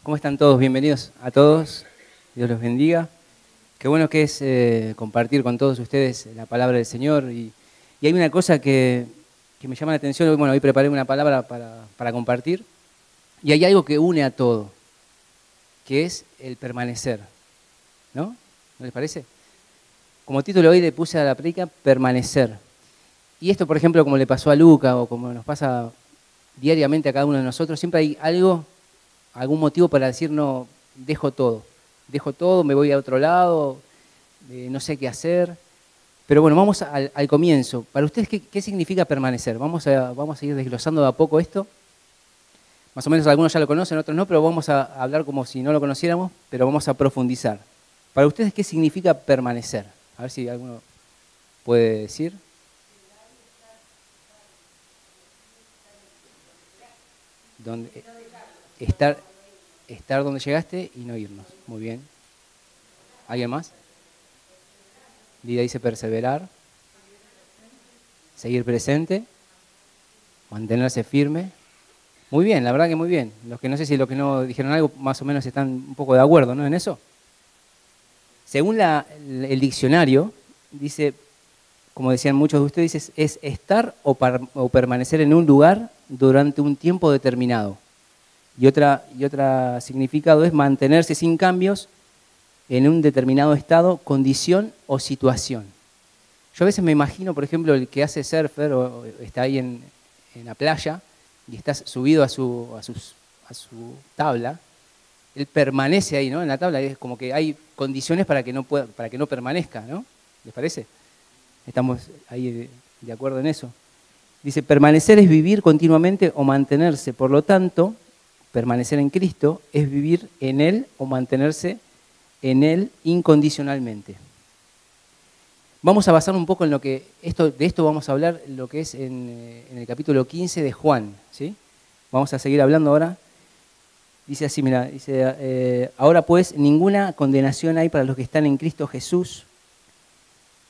¿Cómo están todos? Bienvenidos a todos. Dios los bendiga. Qué bueno que es compartir con todos ustedes la palabra del Señor. Y hay una cosa que me llama la atención. Bueno, hoy preparé una palabra para compartir. Y hay algo que une a todo, que es el permanecer. ¿No? ¿No les parece? Como título hoy le puse a la predica, permanecer. Y esto, por ejemplo, como le pasó a Luca o como nos pasa diariamente a cada uno de nosotros, siempre hay algún motivo para decir, no, dejo todo, me voy a otro lado, no sé qué hacer. Pero bueno, vamos al comienzo. Para ustedes, ¿qué significa permanecer? Vamos a ir desglosando de a poco esto. Más o menos algunos ya lo conocen, otros no, pero vamos a hablar como si no lo conociéramos, pero vamos a profundizar. Para ustedes, ¿qué significa permanecer? A ver si alguno puede decir. Estar donde llegaste y no irnos. Muy bien. ¿Alguien más? Lidia dice perseverar, seguir presente, mantenerse firme. Muy bien, la verdad que muy bien. Los que no sé si los que no dijeron algo más o menos están un poco de acuerdo, ¿no? En eso. Según el diccionario, dice, como decían muchos de ustedes, es estar o permanecer en un lugar durante un tiempo determinado. Y otra significado es mantenerse sin cambios en un determinado estado, condición o situación. Yo a veces me imagino, por ejemplo, el que hace surfer o está ahí en la playa y está subido a su tabla, él permanece ahí, ¿no? En la tabla es como que hay condiciones para que no permanezca, ¿no? ¿Les parece? Estamos ahí de acuerdo en eso. Dice, permanecer es vivir continuamente o mantenerse, por lo tanto, permanecer en Cristo es vivir en Él o mantenerse en Él incondicionalmente. Vamos a basar un poco en lo que, de esto vamos a hablar, lo que es en el capítulo 15 de Juan, ¿sí? Vamos a seguir hablando ahora. Dice así, mira, dice, ahora pues ninguna condenación hay para los que están en Cristo Jesús,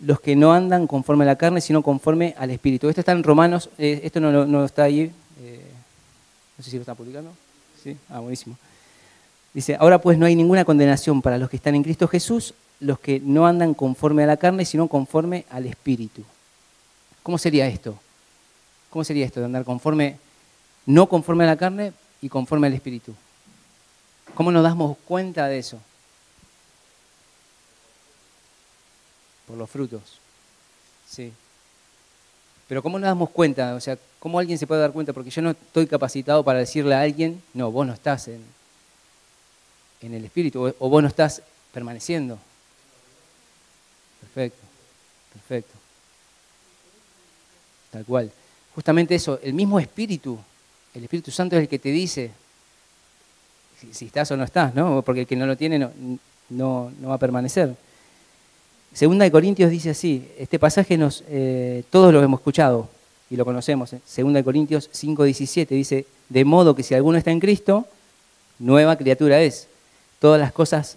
los que no andan conforme a la carne, sino conforme al Espíritu. Esto está en Romanos, esto no está ahí, no sé si lo están publicando. ¿Sí? Ah, buenísimo. Dice, ahora pues no hay ninguna condenación para los que están en Cristo Jesús, los que no andan conforme a la carne, sino conforme al Espíritu. ¿Cómo sería esto? ¿Cómo sería esto de andar no conforme a la carne y conforme al Espíritu? ¿Cómo nos damos cuenta de eso? Por los frutos. Sí. Pero ¿cómo nos damos cuenta? O sea, ¿cómo alguien se puede dar cuenta? Porque yo no estoy capacitado para decirle a alguien, no, vos no estás en el Espíritu, o vos no estás permaneciendo. Perfecto. Tal cual. Justamente eso, el mismo Espíritu, el Espíritu Santo es el que te dice si estás o no estás, ¿no? Porque el que no lo tiene no va a permanecer. Segunda de Corintios dice así, este pasaje todos lo hemos escuchado y lo conocemos. Segunda de Corintios 5:17 dice, de modo que si alguno está en Cristo, nueva criatura es. Todas las cosas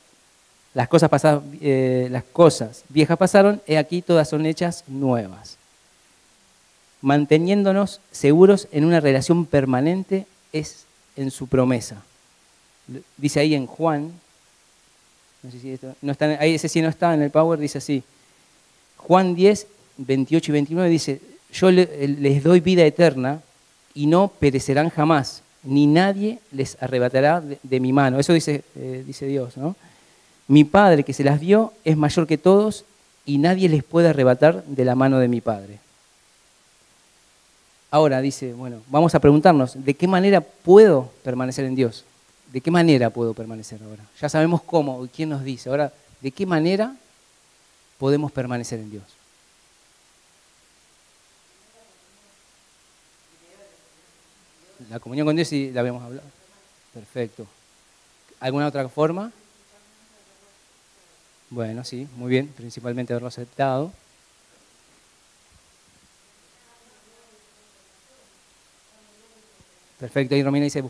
viejas pasaron, he aquí todas son hechas nuevas. Manteniéndonos seguros en una relación permanente es en su promesa. Dice ahí en Juan, no sé si esto, no está, ahí ese sí no está en el Power, dice así. Juan 10, 28 y 29 dice, yo les doy vida eterna y no perecerán jamás, ni nadie les arrebatará de mi mano. Eso dice Dios, ¿no? Mi Padre que se las dio es mayor que todos y nadie les puede arrebatar de la mano de mi Padre. Ahora dice, bueno, vamos a preguntarnos, ¿de qué manera puedo permanecer en Dios? ¿De qué manera puedo permanecer ahora? Ya sabemos cómo y quién nos dice. Ahora, ¿de qué manera podemos permanecer en Dios? La comunión con Dios sí la habíamos hablado. Perfecto. ¿Alguna otra forma? Bueno, sí, muy bien. Principalmente haberlo aceptado. Perfecto. Y Romina dice,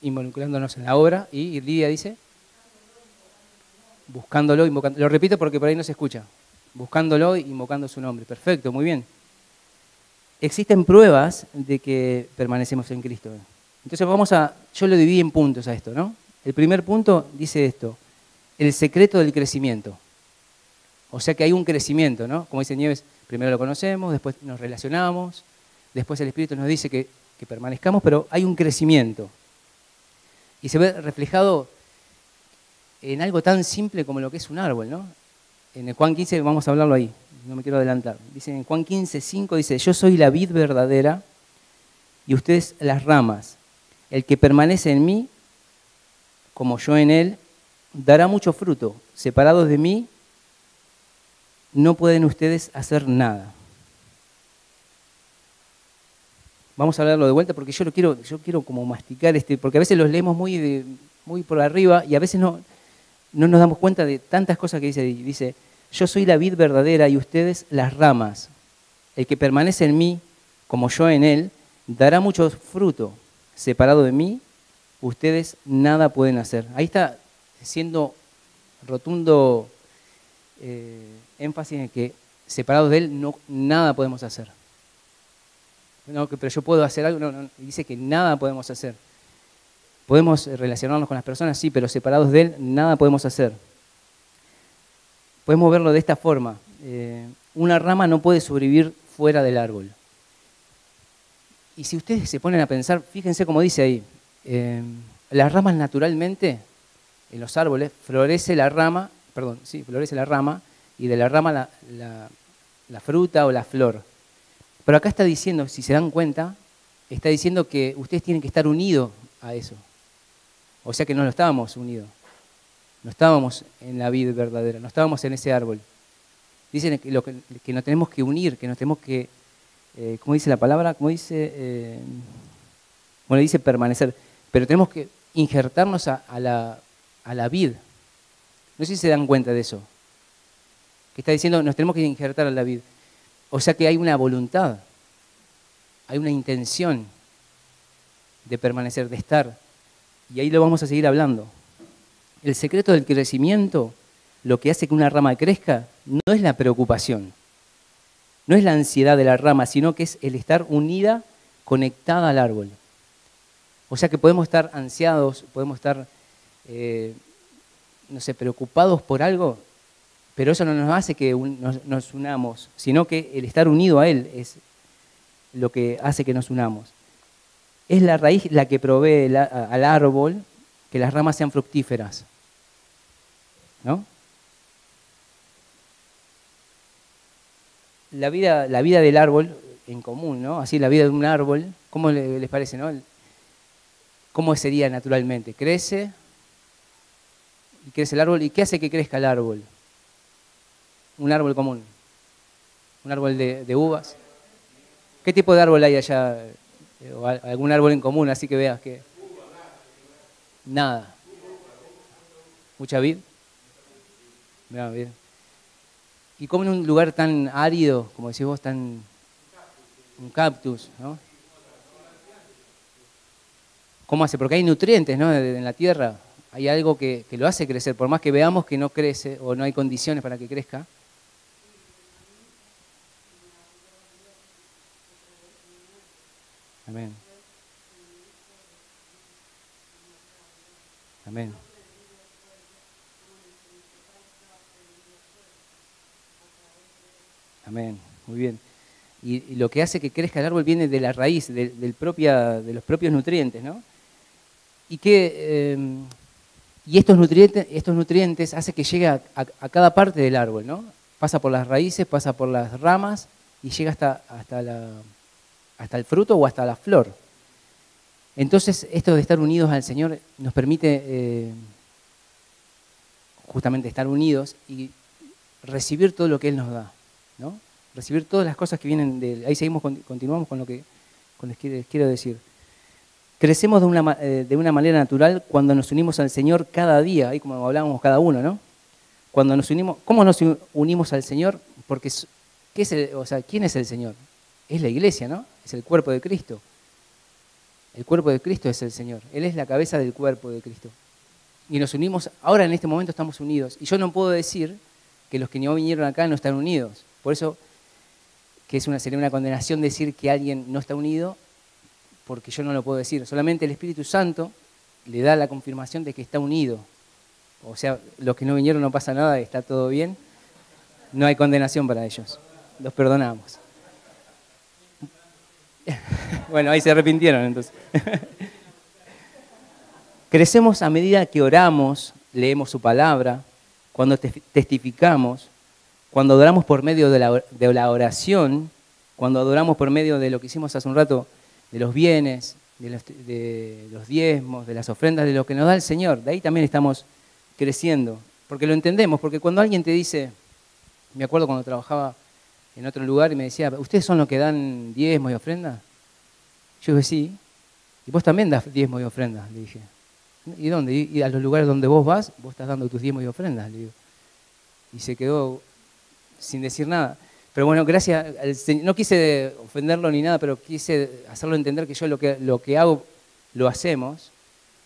involucrándonos en la obra. Y Lidia dice, buscándolo, invocando. Lo repito porque por ahí no se escucha. Buscándolo e invocando su nombre. Perfecto, muy bien. Existen pruebas de que permanecemos en Cristo. Entonces yo lo dividí en puntos a esto, ¿no? El primer punto dice esto, el secreto del crecimiento. O sea que hay un crecimiento, ¿no? Como dice Nieves, primero lo conocemos, después nos relacionamos, después el Espíritu nos dice que permanezcamos, pero hay un crecimiento. Y se ve reflejado en algo tan simple como lo que es un árbol, ¿no? En el Juan 15, vamos a hablarlo ahí, no me quiero adelantar. Dice en Juan 15, 5, dice, yo soy la vid verdadera y ustedes las ramas. El que permanece en mí, como yo en él, dará mucho fruto. Separados de mí, no pueden ustedes hacer nada. Vamos a hablarlo de vuelta porque yo quiero como masticar porque a veces los leemos muy por arriba y a veces no nos damos cuenta de tantas cosas que dice. Dice, yo soy la vid verdadera y ustedes las ramas. El que permanece en mí, como yo en él, dará mucho fruto. Separado de mí, ustedes nada pueden hacer. Ahí está siendo rotundo énfasis en que separados de él nada podemos hacer. No, pero yo puedo hacer algo, no, dice que nada podemos hacer. Podemos relacionarnos con las personas, sí, pero separados de él nada podemos hacer. Podemos verlo de esta forma. Una rama no puede sobrevivir fuera del árbol. Y si ustedes se ponen a pensar, fíjense cómo dice ahí, las ramas naturalmente, en los árboles, florece la rama y de la rama la fruta o la flor. Pero acá está diciendo, si se dan cuenta, está diciendo que ustedes tienen que estar unidos a eso. O sea que no estábamos unidos. No estábamos en la vid verdadera, no estábamos en ese árbol. Dicen que nos tenemos que unir, que nos tenemos que, ¿cómo dice la palabra? ¿Cómo dice? Bueno, dice permanecer. Pero tenemos que injertarnos a la vid. No sé si se dan cuenta de eso. Que está diciendo, nos tenemos que injertar a la vid. O sea que hay una voluntad, hay una intención de permanecer, de estar. Y ahí lo vamos a seguir hablando. El secreto del crecimiento, lo que hace que una rama crezca, no es la preocupación, no es la ansiedad de la rama, sino que es el estar unida, conectada al árbol. O sea que podemos estar ansiados, podemos estar, preocupados por algo, pero eso no nos hace que nos unamos, sino que el estar unido a Él es lo que hace que nos unamos. Es la raíz la que provee al árbol que las ramas sean fructíferas, ¿no? La vida del árbol en común, ¿no? Así la vida de un árbol, ¿cómo les parece, no? ¿Cómo sería naturalmente? Crece y crece el árbol. ¿Y qué hace que crezca el árbol? Un árbol común, un árbol de uvas. ¿Qué tipo de árbol hay allá? O algún árbol en común, así que veas que... Nada. ¿Mucha vid? Bien. Y como en un lugar tan árido, como decís vos, un cactus, ¿no? ¿Cómo hace? Porque hay nutrientes, ¿no? En la tierra. Hay algo que lo hace crecer, por más que veamos que no crece o no hay condiciones para que crezca. Amén. Amén. Amén. Muy bien. Y lo que hace que crezca el árbol viene de la raíz, de los propios nutrientes, ¿no? Y estos nutrientes hacen que llegue a cada parte del árbol, ¿no? Pasa por las raíces, pasa por las ramas y llega hasta el fruto o hasta la flor. Entonces, esto de estar unidos al Señor nos permite justamente estar unidos y recibir todo lo que Él nos da, ¿no? Recibir todas las cosas que vienen de Él. Ahí continuamos con lo que les quiero decir. Crecemos de una manera natural cuando nos unimos al Señor cada día, ahí como hablábamos cada uno, ¿no? Cuando nos unimos, ¿cómo nos unimos al Señor? Porque, ¿quién es el Señor? Es la iglesia, ¿no? Es el cuerpo de Cristo. El cuerpo de Cristo es el Señor. Él es la cabeza del cuerpo de Cristo. Y nos unimos, ahora en este momento estamos unidos. Y yo no puedo decir que los que no vinieron acá no están unidos. Por eso que sería una condenación decir que alguien no está unido, porque yo no lo puedo decir. Solamente el Espíritu Santo le da la confirmación de que está unido. O sea, los que no vinieron no pasa nada, está todo bien. No hay condenación para ellos. Los perdonamos. Bueno, ahí se arrepintieron entonces. Crecemos a medida que oramos, leemos su palabra, cuando testificamos, cuando adoramos por medio de la oración, cuando adoramos por medio de lo que hicimos hace un rato, de los bienes, de los diezmos, de las ofrendas, de lo que nos da el Señor. De ahí también estamos creciendo, porque lo entendemos, porque cuando alguien te dice, me acuerdo cuando trabajaba en otro lugar y me decía, ¿ustedes son los que dan diezmos y ofrendas? Yo dije, sí. Y vos también das diezmos y ofrendas, le dije. ¿Y dónde? Y a los lugares donde vos vas, vos estás dando tus diezmos y ofrendas, le digo. Y se quedó sin decir nada. Pero bueno, gracias al Señor. No quise ofenderlo ni nada, pero quise hacerlo entender que yo lo que hago, lo hacemos,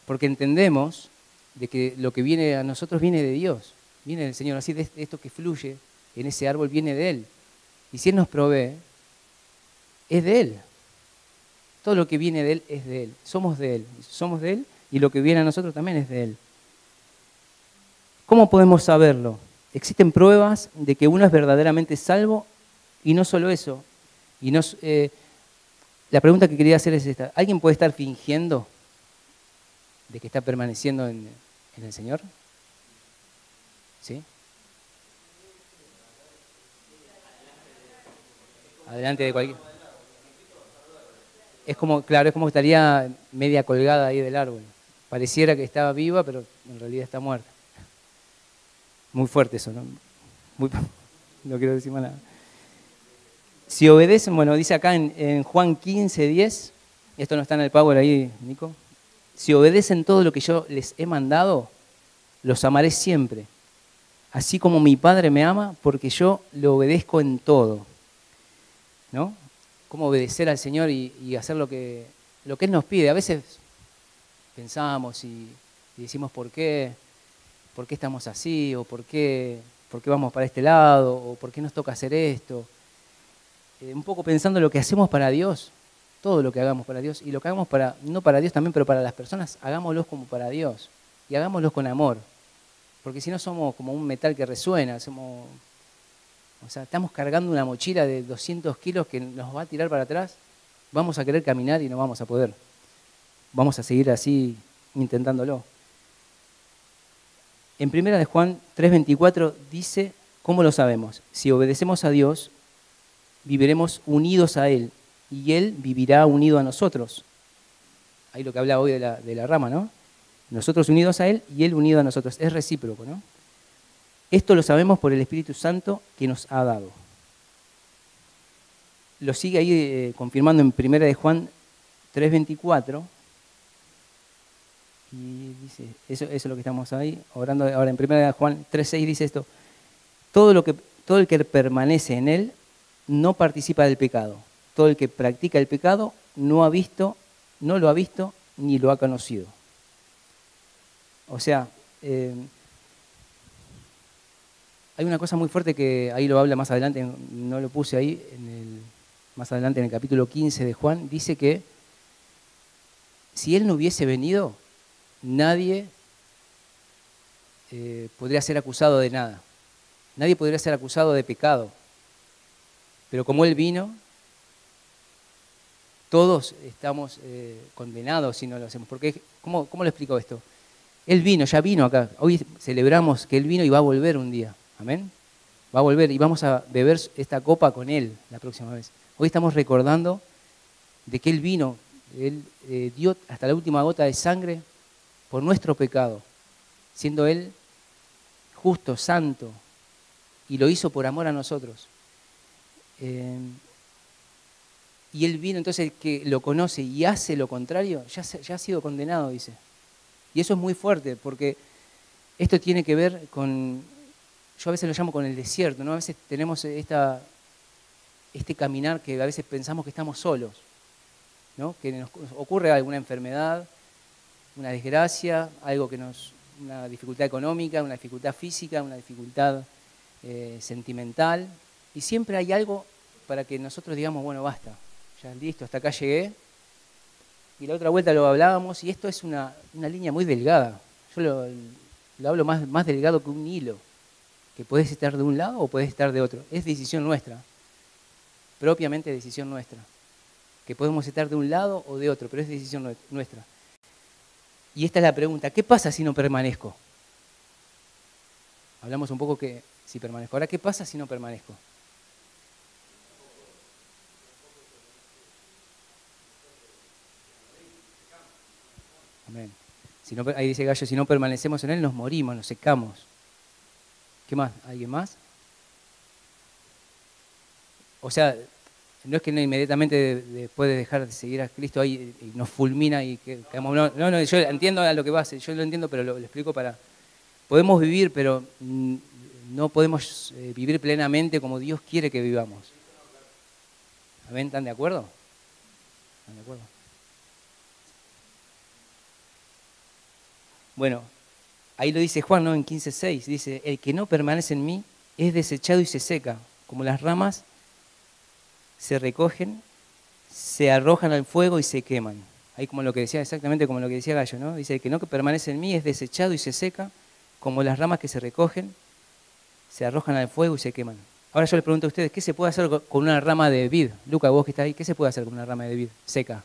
porque entendemos de que lo que viene a nosotros viene de Dios, viene del Señor. Así de esto que fluye en ese árbol viene de Él. Y si Él nos provee, es de Él. Todo lo que viene de Él es de Él. Somos de Él y lo que viene a nosotros también es de Él. ¿Cómo podemos saberlo? Existen pruebas de que uno es verdaderamente salvo y no solo eso. La pregunta que quería hacer es esta. ¿Alguien puede estar fingiendo de que está permaneciendo en el Señor? ¿Sí? Adelante de cualquier... Es como, claro, es como que estaría media colgada ahí del árbol. Pareciera que estaba viva, pero en realidad está muerta. Muy fuerte eso, ¿no? No quiero decir más nada. Si obedecen, bueno, dice acá en Juan 15:10, esto no está en el Power ahí, Nico. Si obedecen todo lo que yo les he mandado, los amaré siempre. Así como mi Padre me ama, porque yo le obedezco en todo. ¿No? Cómo obedecer al Señor y hacer lo que Él nos pide. A veces pensamos y decimos ¿por qué estamos así? ¿O por qué vamos para este lado? ¿O por qué nos toca hacer esto? Un poco pensando lo que hacemos para Dios, todo lo que hagamos para Dios, y lo que hagamos no para Dios también, pero para las personas, hagámoslos como para Dios. Y hagámoslos con amor. Porque si no somos como un metal que resuena, estamos cargando una mochila de 200 kilos que nos va a tirar para atrás, vamos a querer caminar y no vamos a poder. Vamos a seguir así intentándolo. En 1 de Juan 3:24 dice, ¿cómo lo sabemos? Si obedecemos a Dios, viviremos unidos a Él y Él vivirá unido a nosotros. Ahí lo que hablaba hoy de la rama, ¿no? Nosotros unidos a Él y Él unido a nosotros. Es recíproco, ¿no? Esto lo sabemos por el Espíritu Santo que nos ha dado. Lo sigue ahí confirmando en 1 de Juan 3:24. Y dice, eso es lo que estamos ahí orando ahora en 1 de Juan 3:6 dice esto. Todo el que permanece en Él no participa del pecado. Todo el que practica el pecado no lo ha visto ni lo ha conocido. O sea, hay una cosa muy fuerte que ahí lo habla más adelante, no lo puse ahí, más adelante en el capítulo 15 de Juan, dice que si Él no hubiese venido, nadie podría ser acusado de nada. Nadie podría ser acusado de pecado. Pero como Él vino, todos estamos condenados si no lo hacemos. Porque, ¿cómo lo explico esto? Él vino, ya vino acá. Hoy celebramos que Él vino y va a volver un día. Amén. Va a volver y vamos a beber esta copa con Él la próxima vez. Hoy estamos recordando de que Él vino, Él dio hasta la última gota de sangre por nuestro pecado, siendo Él justo, santo, y lo hizo por amor a nosotros. Y Él vino, entonces el que lo conoce y hace lo contrario, ya ha sido condenado, dice. Y eso es muy fuerte, porque esto tiene que ver con, yo a veces lo llamo con el desierto, ¿no? A veces tenemos este caminar que a veces pensamos que estamos solos, ¿no? Que nos ocurre alguna enfermedad, una desgracia, una dificultad económica, una dificultad física, una dificultad sentimental, y siempre hay algo para que nosotros digamos, bueno, basta, ya listo, hasta acá llegué, y la otra vuelta lo hablábamos, y esto es una línea muy delgada. Yo lo hablo más delgado que un hilo, que podés estar de un lado o podés estar de otro. Es decisión nuestra, propiamente decisión nuestra. Que podemos estar de un lado o de otro, pero es decisión nuestra. Y esta es la pregunta, ¿qué pasa si no permanezco? Hablamos un poco que si permanezco. Ahora, ¿qué pasa si no permanezco? Amén. Ahí dice Gallo, si no permanecemos en él, nos morimos, nos secamos. ¿Qué más? ¿Alguien más? O sea, no es que no inmediatamente después de dejar de seguir a Cristo ahí nos fulmina y que quedamos... No, yo entiendo a lo que vas, yo lo entiendo, pero lo explico para... Podemos vivir, pero no podemos vivir plenamente como Dios quiere que vivamos. ¿Amén? ¿Están de acuerdo? ¿Están de acuerdo? Bueno, ahí lo dice Juan, ¿no? En 15:6, dice, el que no permanece en mí es desechado y se seca, como las ramas se recogen, se arrojan al fuego y se queman. Ahí como lo que decía, exactamente como lo que decía Gallo, ¿no? Dice, el que no permanece en mí es desechado y se seca, como las ramas que se recogen, se arrojan al fuego y se queman. Ahora yo les pregunto a ustedes, ¿qué se puede hacer con una rama de vid? Luca, vos que estás ahí, ¿qué se puede hacer con una rama de vid seca?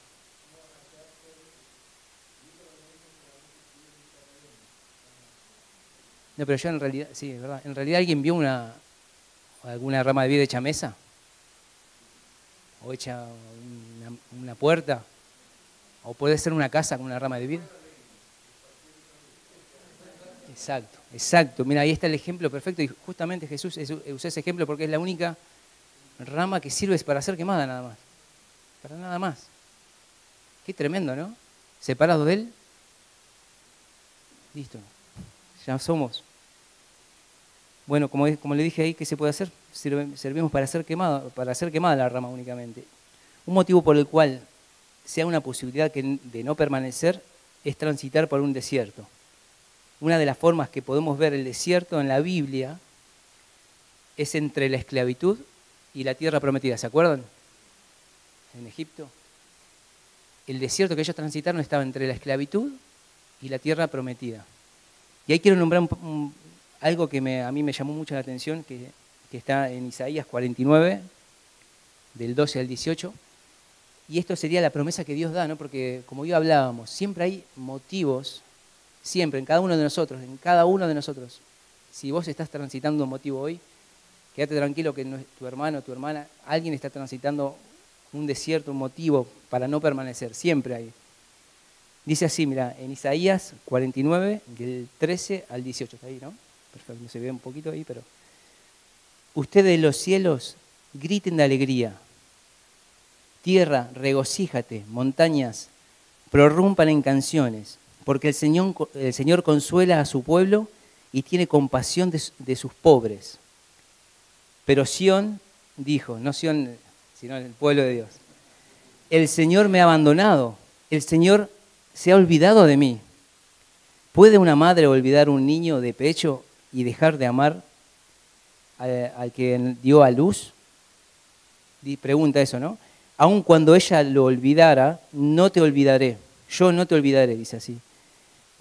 No, pero yo en realidad, sí, es verdad. ¿En realidad alguien vio alguna rama de vid hecha mesa? ¿O hecha una puerta? ¿O puede ser una casa con una rama de vid? Exacto. Mira, ahí está el ejemplo perfecto. Y justamente Jesús usó ese ejemplo porque es la única rama que sirve para ser quemada nada más. Para nada más. Qué tremendo, ¿no? Separados de Él, listo. Ya somos. Bueno, como le dije ahí, ¿qué se puede hacer? Servimos para ser quemada la rama únicamente. Un motivo por el cual sea una posibilidad de no permanecer es transitar por un desierto. Una de las formas que podemos ver el desierto en la Biblia es entre la esclavitud y la tierra prometida. ¿Se acuerdan? En Egipto. El desierto que ellos transitaron estaba entre la esclavitud y la tierra prometida. Y ahí quiero nombrar algo que a mí me llamó mucho la atención, que está en Isaías 49, del 12 al 18. Y esto sería la promesa que Dios da, ¿no? Porque como hoy hablábamos, siempre hay motivos, siempre, en cada uno de nosotros. Si vos estás transitando un motivo hoy, quédate tranquilo que tu hermano, tu hermana, alguien está transitando un desierto, un motivo para no permanecer, siempre hay. Dice así, mira, en Isaías 49, del 13 al 18, está ahí, ¿no? Perfecto, no se ve un poquito ahí, pero... Ustedes de los cielos griten de alegría. Tierra, regocíjate, montañas, prorrumpan en canciones, porque el Señor consuela a su pueblo y tiene compasión de sus pobres. Pero Sión dijo, no Sión, sino el pueblo de Dios, el Señor me ha abandonado, el Señor se ha olvidado de mí. ¿Puede una madre olvidar un niño de pecho y dejar de amar al que dio a luz? Pregunta eso, ¿no? Aun cuando ella lo olvidara, no te olvidaré. Yo no te olvidaré, dice así.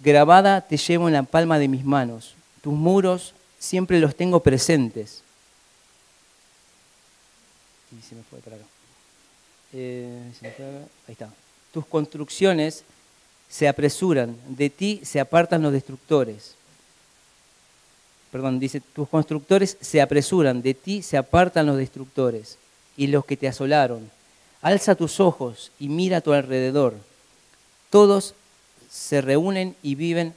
Grabada te llevo en la palma de mis manos. Tus muros siempre los tengo presentes. Y se me fue para acá. Ahí está. Tus construcciones se apresuran, de ti se apartan los destructores. Perdón, dice, tus constructores se apresuran, de ti se apartan los destructores y los que te asolaron. Alza tus ojos y mira a tu alrededor. Todos se reúnen y vienen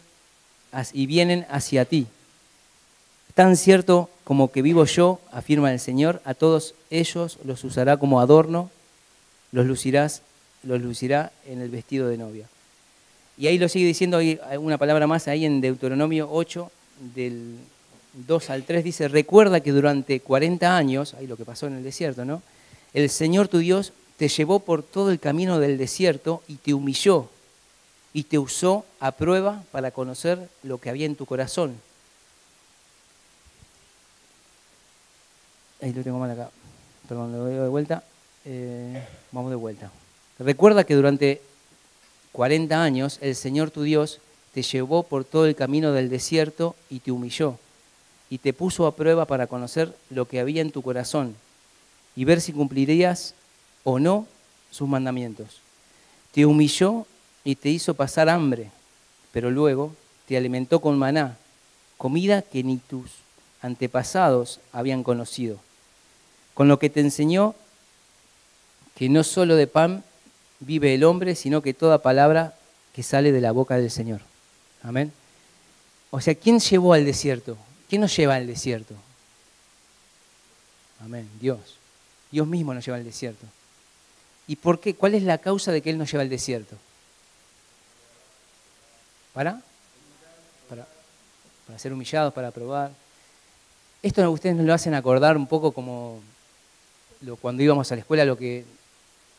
hacia ti. Tan cierto como que vivo yo, afirma el Señor, a todos ellos los usará como adorno, los lucirá en el vestido de novia. Y ahí lo sigue diciendo, hay una palabra más ahí en Deuteronomio 8, del 2 al 3, dice, recuerda que durante 40 años, ahí lo que pasó en el desierto, ¿no? El Señor tu Dios te llevó por todo el camino del desierto y te humilló y te usó a prueba para conocer lo que había en tu corazón. Ahí lo tengo mal acá. Perdón, lo doy de vuelta. Vamos de vuelta. Recuerda que durante 40 años, el Señor tu Dios te llevó por todo el camino del desierto y te humilló, y te puso a prueba para conocer lo que había en tu corazón y ver si cumplirías o no sus mandamientos. Te humilló y te hizo pasar hambre, pero luego te alimentó con maná, comida que ni tus antepasados habían conocido, con lo que te enseñó que no solo de pan vive el hombre, sino que toda palabra que sale de la boca del Señor. Amén. O sea, ¿quién llevó al desierto? ¿Quién nos lleva al desierto? Amén, Dios. Dios mismo nos lleva al desierto. ¿Y por qué? ¿Cuál es la causa de que Él nos lleva al desierto? ¿Para ser humillados, para probar. Esto ustedes nos lo hacen acordar un poco como cuando íbamos a la escuela, lo que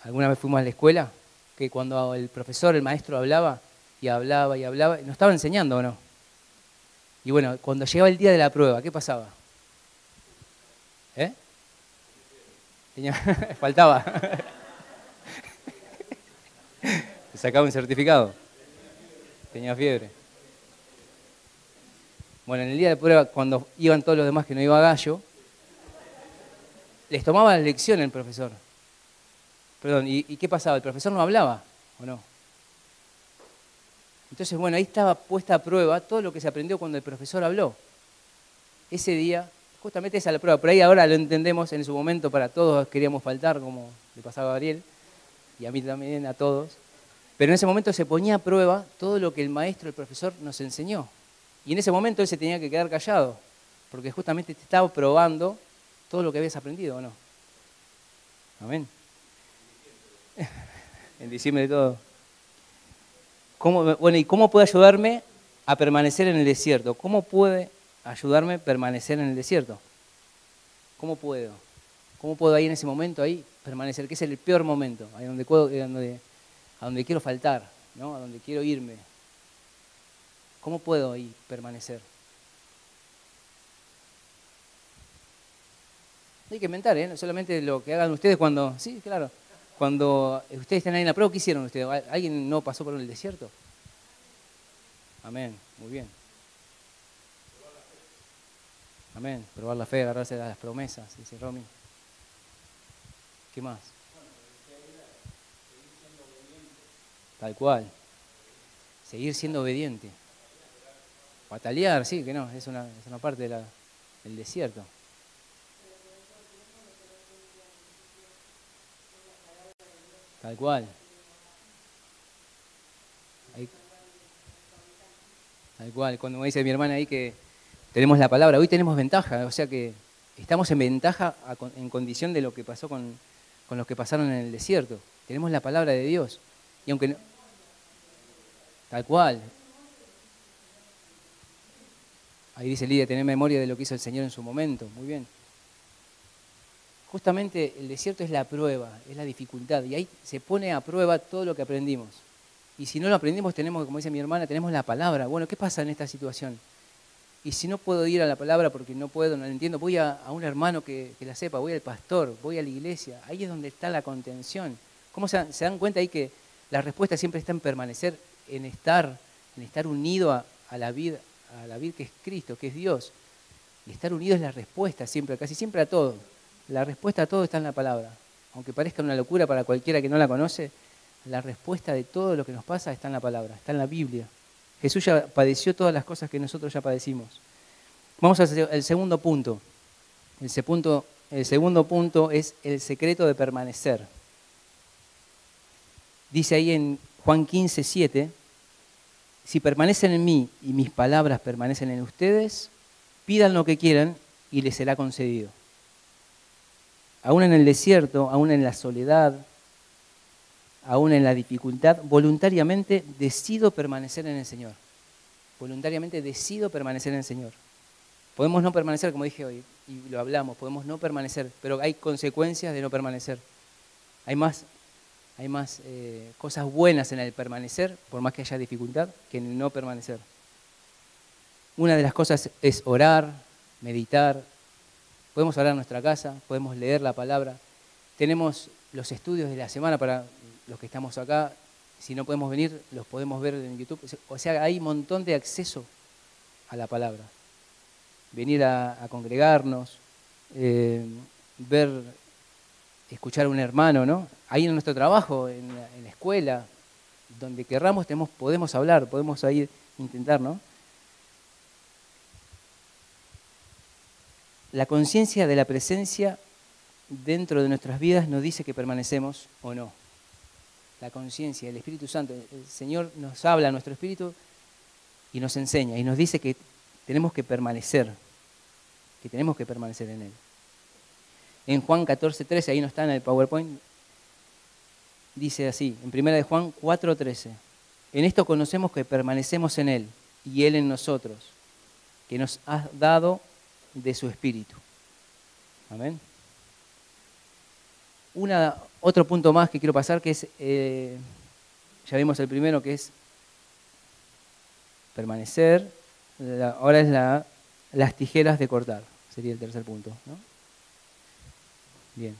alguna vez fuimos a la escuela, que cuando el profesor, el maestro hablaba, ¿nos estaba enseñando o no? Y bueno, cuando llegaba el día de la prueba, ¿qué pasaba? Faltaba. ¿Te sacaba un certificado? Tenía fiebre. Bueno, en el día de prueba, cuando iban todos los demás que no iba a Gallo, les tomaba la lección el profesor. Perdón, ¿y qué pasaba? ¿El profesor no hablaba o no? Entonces, bueno, ahí estaba puesta a prueba todo lo que se aprendió cuando el profesor habló. Ese día, justamente esa es la prueba. Por ahí ahora lo entendemos, en su momento para todos queríamos faltar, como le pasaba a Gabriel, y a mí también, a todos. Pero en ese momento se ponía a prueba todo lo que el maestro, el profesor, nos enseñó. Y en ese momento él se tenía que quedar callado, porque justamente te estaba probando todo lo que habías aprendido, ¿o no? Amén. En diciembre de todo. ¿Y cómo puede ayudarme a permanecer en el desierto? ¿Cómo puede ayudarme a permanecer en el desierto? ¿Cómo puedo? ¿Cómo puedo ahí en ese momento ahí permanecer? Que es el peor momento, ahí a donde quiero faltar, ¿no? A donde quiero irme. ¿Cómo puedo ahí permanecer? Hay que inventar, ¿eh? No solamente lo que hagan ustedes cuando... Sí, claro. Cuando ustedes están ahí en la prueba, ¿qué hicieron ustedes? ¿Alguien no pasó por el desierto? Amén. Muy bien. Amén. Probar la fe, agarrarse a las promesas, dice Romy. ¿Qué más? Tal cual. Seguir siendo obediente. Batalear, sí, que no, es una parte del desierto. Tal cual. Tal cual. Cuando me dice mi hermana ahí que tenemos la palabra, hoy tenemos ventaja, o sea que estamos en ventaja en condición de lo que pasó con los que pasaron en el desierto. Tenemos la palabra de Dios. Y aunque no, tal cual. Ahí dice Lidia, tener memoria de lo que hizo el Señor en su momento. Muy bien. Justamente el desierto es la prueba, es la dificultad. Y ahí se pone a prueba todo lo que aprendimos. Y si no lo aprendimos, tenemos, como dice mi hermana, tenemos la palabra. Bueno, ¿qué pasa en esta situación? Y si no puedo ir a la palabra porque no puedo, no la entiendo, voy a un hermano que la sepa, voy al pastor, voy a la iglesia. Ahí es donde está la contención. ¿Cómo se dan cuenta ahí que la respuesta siempre está en permanecer, en estar unido a la vida que es Cristo, que es Dios? Y estar unido es la respuesta siempre, casi siempre a todo. La respuesta a todo está en la palabra. Aunque parezca una locura para cualquiera que no la conoce, la respuesta de todo lo que nos pasa está en la palabra, está en la Biblia. Jesús ya padeció todas las cosas que nosotros ya padecimos. Vamos al segundo punto. El segundo punto es el secreto de permanecer. Dice ahí en Juan 15, 7, si permanecen en mí y mis palabras permanecen en ustedes, pidan lo que quieran y les será concedido. Aún en el desierto, aún en la soledad, aún en la dificultad, voluntariamente decido permanecer en el Señor. Voluntariamente decido permanecer en el Señor. Podemos no permanecer, como dije hoy, y lo hablamos, podemos no permanecer, pero hay consecuencias de no permanecer. Hay más cosas buenas en el permanecer, por más que haya dificultad, que en el no permanecer. Una de las cosas es orar, meditar. Podemos orar en nuestra casa, podemos leer la palabra. Tenemos los estudios de la semana para los que estamos acá. Si no podemos venir, los podemos ver en YouTube. O sea, hay un montón de acceso a la palabra. Venir a congregarnos, ver, escuchar a un hermano, ¿no? Ahí en nuestro trabajo, en la escuela, donde querramos, podemos hablar, podemos ahí intentar, ¿no? La conciencia de la presencia dentro de nuestras vidas nos dice que permanecemos o no. La conciencia, el Espíritu Santo, el Señor nos habla a nuestro espíritu y nos enseña y nos dice que tenemos que permanecer en Él. En Juan 14:13, ahí no está en el PowerPoint, dice así, en 1 de Juan 4:13, en esto conocemos que permanecemos en Él y Él en nosotros, que nos ha dado de su Espíritu. Amén. Otro punto más que quiero pasar, que es, ya vimos el primero, que es permanecer, ahora es las tijeras de cortar, sería el tercer punto, ¿no? Bien.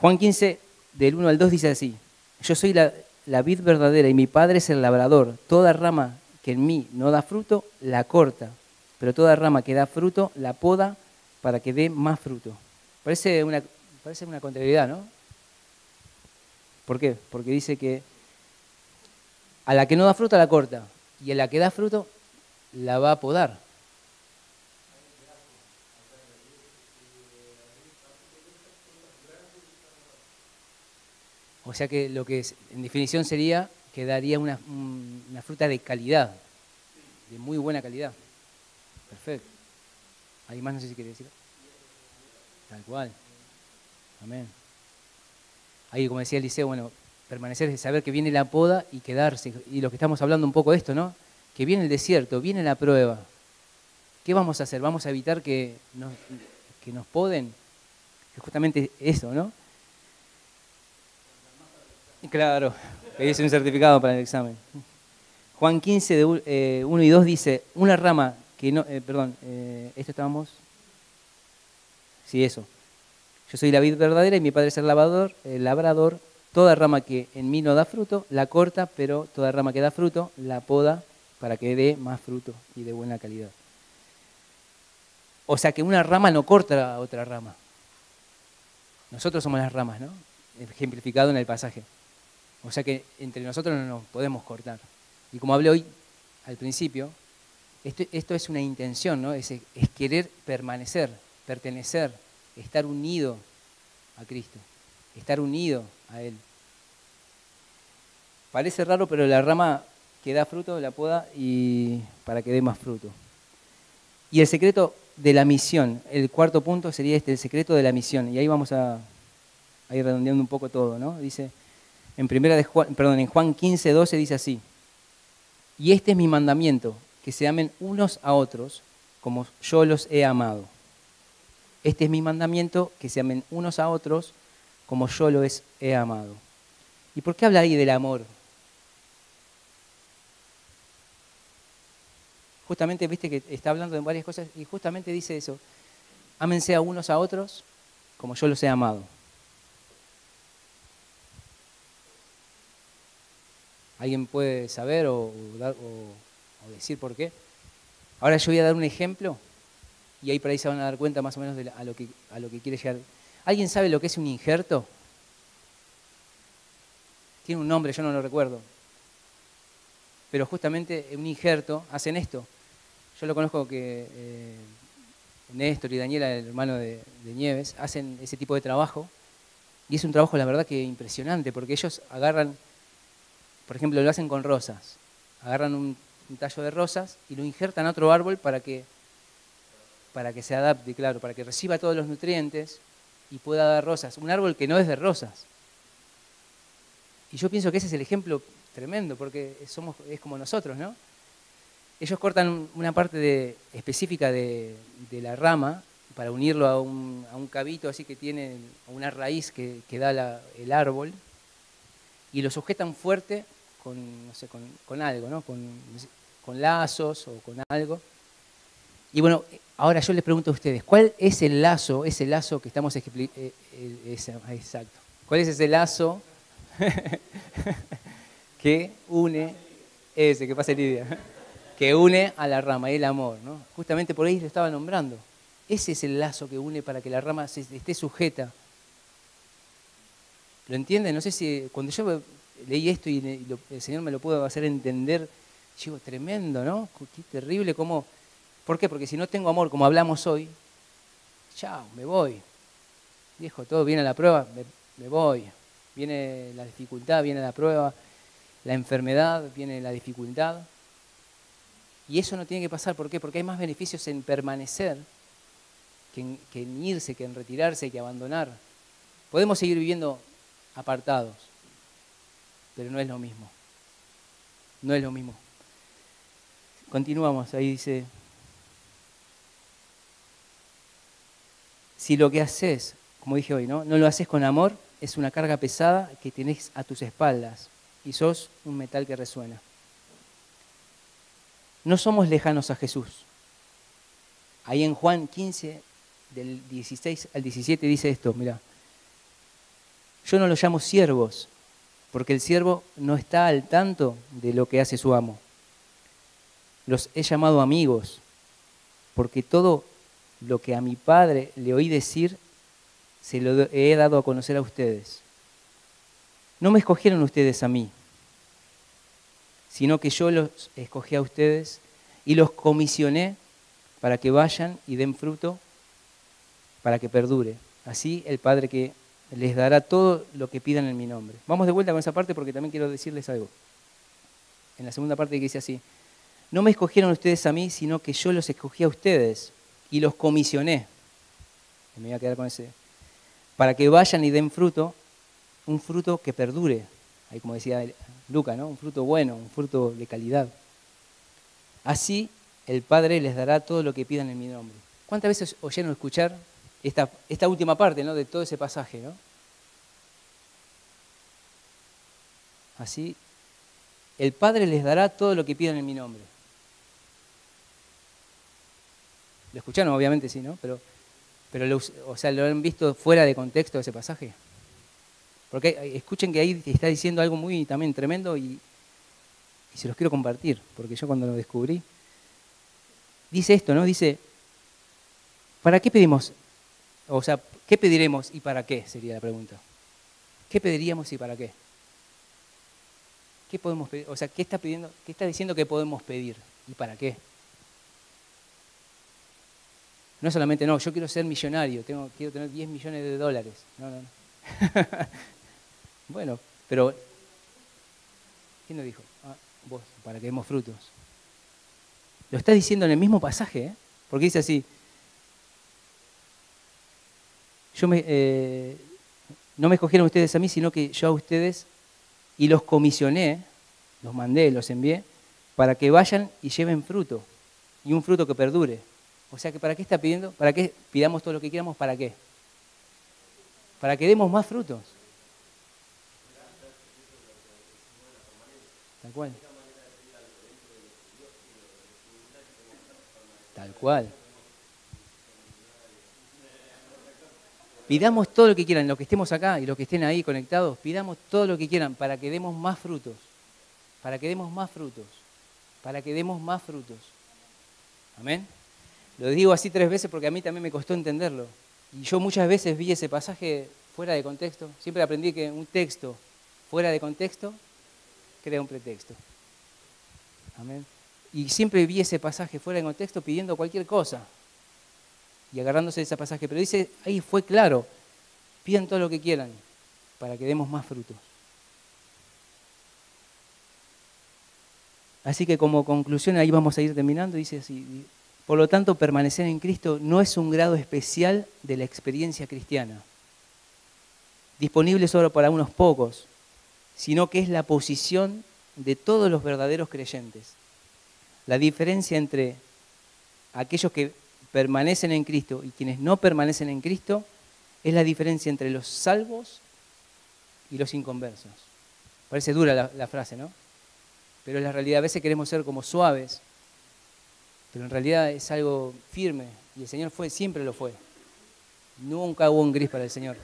Juan 15, del 1 al 2 dice así, yo soy la vid verdadera y mi Padre es el labrador, toda rama que en mí no da fruto, la corta, pero toda rama que da fruto, la poda para que dé más fruto. Parece una contrariedad, ¿no? ¿Por qué? Porque dice que a la que no da fruto la corta y a la que da fruto la va a podar. O sea que lo que en definición sería que daría una fruta de calidad, de muy buena calidad. Perfecto. ¿Alguien más no sé si quiere decir? Tal cual. Amén. Ahí, como decía Eliseo, bueno, permanecer es saber que viene la poda y quedarse. Y lo que estamos hablando un poco de esto, ¿no? Que viene el desierto, viene la prueba. ¿Qué vamos a hacer? ¿Vamos a evitar que nos poden? Es justamente eso, ¿no? Claro, pedís un certificado para el examen. Juan 15, de 1 y 2 dice, una rama que no... ¿esto estábamos? Sí, eso. Yo soy la vid verdadera y mi Padre es el labrador. Toda rama que en mí no da fruto, la corta, pero toda rama que da fruto, la poda para que dé más fruto y de buena calidad. O sea que una rama no corta a otra rama. Nosotros somos las ramas, ¿no? Ejemplificado en el pasaje. O sea que entre nosotros no nos podemos cortar. Y como hablé hoy al principio, esto es una intención, ¿no? Es querer permanecer, pertenecer, estar unido a Cristo, estar unido a Él. Parece raro, pero la rama que da fruto la poda y para que dé más fruto. Y el secreto de la misión, el cuarto punto sería el secreto de la misión. Y ahí vamos a ir redondeando un poco todo, ¿no? Dice, en Juan 15, 12 dice así, y este es mi mandamiento, que se amen unos a otros como yo los he amado. Este es mi mandamiento, que se amen unos a otros como yo los he amado. ¿Y por qué habla ahí del amor? Justamente, viste que está hablando de varias cosas y justamente dice eso. Ámense a unos a otros como yo los he amado. ¿Alguien puede saber o decir por qué? Ahora yo voy a dar un ejemplo y ahí por ahí se van a dar cuenta más o menos a lo que quiere llegar. ¿Alguien sabe lo que es un injerto? Tiene un nombre, yo no lo recuerdo. Pero justamente un injerto hacen esto. Yo lo conozco que Néstor y Daniela, el hermano de Nieves, hacen ese tipo de trabajo. Y es un trabajo, la verdad, que impresionante, porque ellos agarran, por ejemplo, lo hacen con rosas. Agarran un tallo de rosas y lo injertan a otro árbol para que se adapte, claro, para que reciba todos los nutrientes y pueda dar rosas. Un árbol que no es de rosas. Y yo pienso que ese es el ejemplo tremendo, porque es como nosotros, ¿no? Ellos cortan una parte específica de la rama para unirlo a un cabito así que tiene, a una raíz que da el árbol, y lo sujetan fuerte con algo, ¿no? Con lazos o con algo. Y bueno, ahora yo les pregunto a ustedes, ¿cuál es el lazo, ese lazo que estamos explicando? Exacto. ¿Cuál es ese lazo? que une, ese, que pase Lidia, que une a la rama, el amor, ¿no? Justamente por ahí lo estaba nombrando. Ese es el lazo que une para que la rama esté sujeta. ¿Lo entienden? No sé si cuando yo leí esto y el Señor me lo pudo hacer entender, digo, tremendo, ¿no? Qué terrible cómo... ¿Por qué? Porque si no tengo amor, como hablamos hoy, chao, me voy. Viejo, todo viene a la prueba, me voy. Viene la dificultad, viene la prueba, la enfermedad, viene la dificultad. Y eso no tiene que pasar. ¿Por qué? Porque hay más beneficios en permanecer que en irse, que en retirarse, que abandonar. Podemos seguir viviendo apartados, pero no es lo mismo. No es lo mismo. Continuamos, ahí dice, si lo que haces, como dije hoy, no lo haces con amor, es una carga pesada que tenés a tus espaldas y sos un metal que resuena. No somos lejanos a Jesús. Ahí en Juan 15, del 16 al 17 dice esto, mirá. Yo no los llamo siervos, porque el siervo no está al tanto de lo que hace su amo. Los he llamado amigos, porque todo lo que a mi Padre le oí decir, se lo he dado a conocer a ustedes. No me escogieron ustedes a mí, sino que yo los escogí a ustedes y los comisioné para que vayan y den fruto, para que perdure. Así el Padre que les dará todo lo que pidan en mi nombre. Vamos de vuelta con esa parte porque también quiero decirles algo. En la segunda parte que dice así, no me escogieron ustedes a mí, sino que yo los escogí a ustedes y los comisioné. Me voy a quedar con ese. Para que vayan y den fruto, un fruto que perdure. Ahí como decía Lucas, ¿no? Un fruto bueno, un fruto de calidad. Así el Padre les dará todo lo que pidan en mi nombre. ¿Cuántas veces oyeron escuchar esta última parte, ¿no? De todo ese pasaje, ¿no? Así, el Padre les dará todo lo que pidan en mi nombre. ¿Lo escucharon? Obviamente sí, ¿no? Pero ¿lo han visto fuera de contexto ese pasaje? Porque escuchen que ahí está diciendo algo muy también tremendo y se los quiero compartir, porque yo cuando lo descubrí, dice esto, ¿no? Dice, ¿para qué pedimos? O sea, ¿qué pediremos y para qué? Sería la pregunta. ¿Qué pediríamos y para qué? ¿Qué podemos pedir? O sea, ¿qué está pidiendo? ¿Qué está diciendo que podemos pedir y para qué? No solamente, no, yo quiero ser millonario, quiero tener 10 millones de dólares. No. Bueno, pero ¿quién lo dijo? Vos, para que demos frutos. Lo está diciendo en el mismo pasaje, ¿eh? Porque dice así, no me escogieron ustedes a mí, sino que yo a ustedes y los comisioné, los mandé, los envié, para que vayan y lleven fruto, y un fruto que perdure. O sea, que ¿para qué está pidiendo? ¿Para qué pidamos todo lo que quieramos? ¿Para qué? Para que demos más frutos. Tal cual. Tal cual. Pidamos todo lo que quieran, los que estemos acá y los que estén ahí conectados, pidamos todo lo que quieran para que demos más frutos. Para que demos más frutos. Para que demos más frutos. Amén. Lo digo así 3 veces porque a mí también me costó entenderlo. Y yo muchas veces vi ese pasaje fuera de contexto. Siempre aprendí que un texto fuera de contexto crea un pretexto. Amén. Y siempre vi ese pasaje fuera de contexto pidiendo cualquier cosa y agarrándose de ese pasaje. Pero dice, ahí fue claro, pidan todo lo que quieran para que demos más frutos. Así que como conclusión, ahí vamos a ir terminando, dice así, por lo tanto, permanecer en Cristo no es un grado especial de la experiencia cristiana, disponible solo para unos pocos, sino que es la posición de todos los verdaderos creyentes. La diferencia entre aquellos que permanecen en Cristo y quienes no permanecen en Cristo es la diferencia entre los salvos y los inconversos. Parece dura la frase, ¿no? Pero es la realidad. A veces queremos ser como suaves, pero en realidad es algo firme y el Señor siempre lo fue. Nunca hubo un gris para el Señor.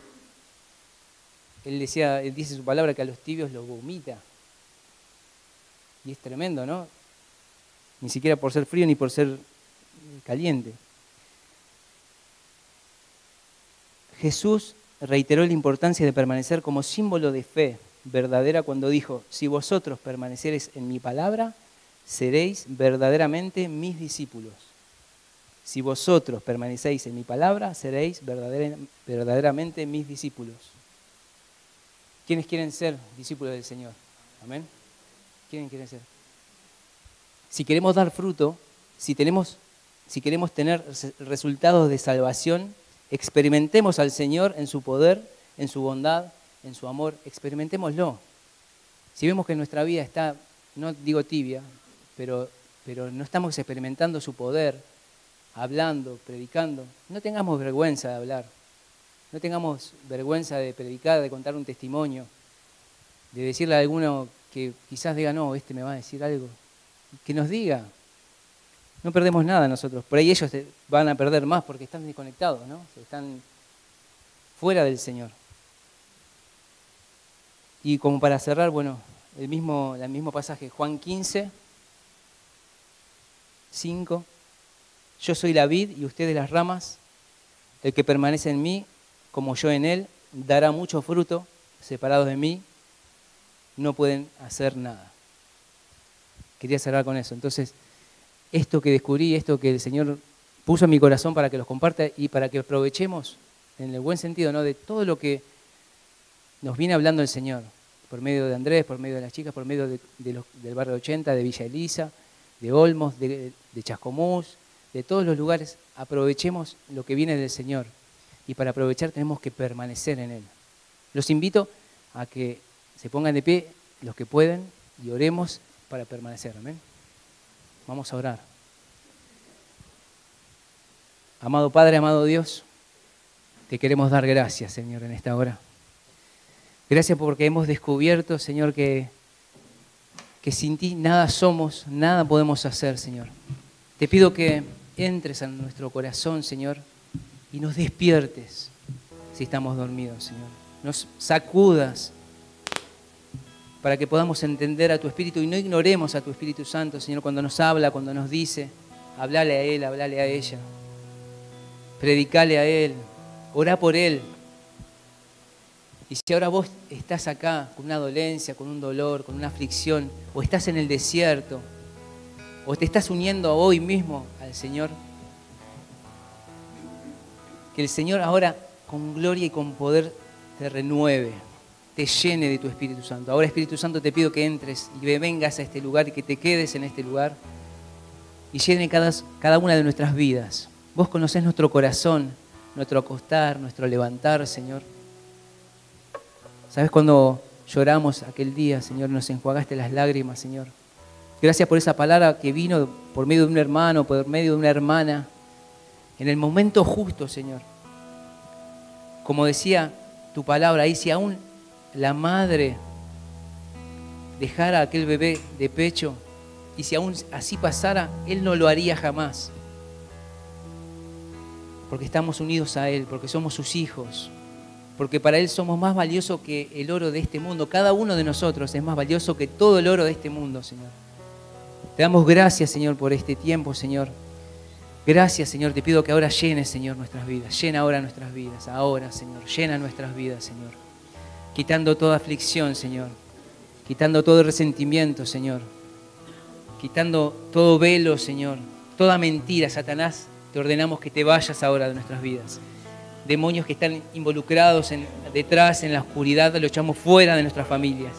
Él dice su palabra que a los tibios los vomita. Y es tremendo, ¿no? Ni siquiera por ser frío ni por ser caliente. Jesús reiteró la importancia de permanecer como símbolo de fe verdadera cuando dijo: si vosotros permaneciereis en mi palabra, seréis verdaderamente mis discípulos. Si vosotros permanecéis en mi palabra, seréis verdaderamente mis discípulos. ¿Quiénes quieren ser discípulos del Señor? Amén. ¿Quiénes quieren ser? Si queremos dar fruto, si queremos tener resultados de salvación, experimentemos al Señor en su poder, en su bondad, en su amor. Experimentémoslo. Si vemos que nuestra vida está, no digo tibia, pero no estamos experimentando su poder, hablando, predicando, no tengamos vergüenza de hablar. No tengamos vergüenza de predicar, de contar un testimonio, de decirle a alguno que quizás diga: no, este me va a decir algo. Que nos diga. No perdemos nada nosotros. Por ahí ellos van a perder más porque están desconectados, ¿no? Están fuera del Señor. Y como para cerrar, bueno, el mismo pasaje, Juan 15, 5. Yo soy la vid y ustedes las ramas. El que permanece en mí, como yo en él, dará mucho fruto. Separados de mí, no pueden hacer nada. Quería cerrar con eso. Entonces, esto que descubrí, esto que el Señor puso en mi corazón para que los comparta y para que aprovechemos, en el buen sentido, ¿no?, de todo lo que nos viene hablando el Señor, por medio de Andrés, por medio de las chicas, por medio del barrio 80, de Villa Elisa, de Olmos, de Chascomús, de todos los lugares. Aprovechemos lo que viene del Señor. Y para aprovechar tenemos que permanecer en Él. Los invito a que se pongan de pie los que pueden y oremos para permanecer. Amén. Vamos a orar. Amado Padre, amado Dios, te queremos dar gracias, Señor, en esta hora. Gracias porque hemos descubierto, Señor, que sin ti nada somos, nada podemos hacer, Señor. Te pido que entres en nuestro corazón, Señor, y nos despiertes si estamos dormidos, Señor. Nos sacudas para que podamos entender a tu Espíritu y no ignoremos a tu Espíritu Santo, Señor, cuando nos habla, cuando nos dice. Hablale a Él, hablale a ella. Predicale a Él, orá por Él. Y si ahora vos estás acá con una dolencia, con un dolor, con una aflicción, o estás en el desierto, o te estás uniendo hoy mismo al Señor, que el Señor ahora con gloria y con poder te renueve, te llene de tu Espíritu Santo. Ahora, Espíritu Santo, te pido que entres y vengas a este lugar y que te quedes en este lugar y llene cada una de nuestras vidas. Vos conocés nuestro corazón, nuestro acostar, nuestro levantar, Señor. ¿Sabés cuando lloramos aquel día, Señor? Nos enjuagaste las lágrimas, Señor. Gracias por esa palabra que vino por medio de un hermano, por medio de una hermana, en el momento justo, Señor. Como decía tu palabra ahí, si aún la madre dejara a aquel bebé de pecho, y si aún así pasara, Él no lo haría jamás. Porque estamos unidos a Él, porque somos sus hijos, porque para Él somos más valiosos que el oro de este mundo. Cada uno de nosotros es más valioso que todo el oro de este mundo, Señor. Te damos gracias, Señor, por este tiempo, Señor. Gracias, Señor. Te pido que ahora llenes, Señor, nuestras vidas. Llena ahora nuestras vidas. Ahora, Señor. Llena nuestras vidas, Señor. Quitando toda aflicción, Señor. Quitando todo resentimiento, Señor. Quitando todo velo, Señor. Toda mentira, Satanás. Te ordenamos que te vayas ahora de nuestras vidas. Demonios que están involucrados detrás, en la oscuridad, lo echamos fuera de nuestras familias.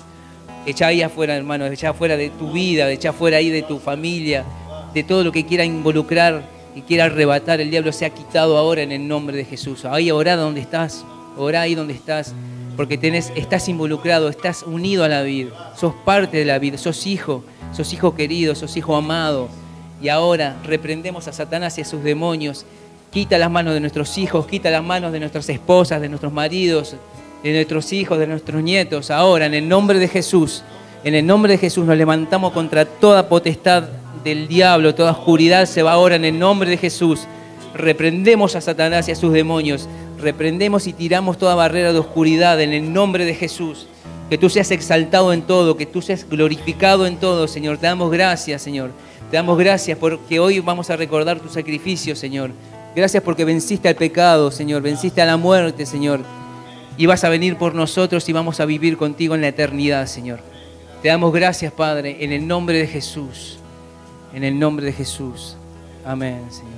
Echa ahí afuera, hermano, echa afuera de tu vida, echa afuera ahí de tu familia, de todo lo que quiera involucrar y quiera arrebatar. El diablo se ha quitado ahora en el nombre de Jesús. Ahí orá donde estás, orá ahí donde estás, porque estás involucrado, estás unido a la vida, sos parte de la vida, sos hijo querido, sos hijo amado. Y ahora reprendemos a Satanás y a sus demonios. Quita las manos de nuestros hijos, quita las manos de nuestras esposas, de nuestros maridos, de nuestros hijos, de nuestros nietos. Ahora, en el nombre de Jesús, nos levantamos contra toda potestad del diablo, toda oscuridad se va ahora en el nombre de Jesús. Reprendemos a Satanás y a sus demonios. Reprendemos y tiramos toda barrera de oscuridad en el nombre de Jesús. Que tú seas exaltado en todo, que tú seas glorificado en todo, Señor. Te damos gracias, Señor. Te damos gracias porque hoy vamos a recordar tu sacrificio, Señor. Gracias porque venciste al pecado, Señor. Venciste a la muerte, Señor. Y vas a venir por nosotros y vamos a vivir contigo en la eternidad, Señor. Te damos gracias, Padre, en el nombre de Jesús. En el nombre de Jesús. Amén, Señor.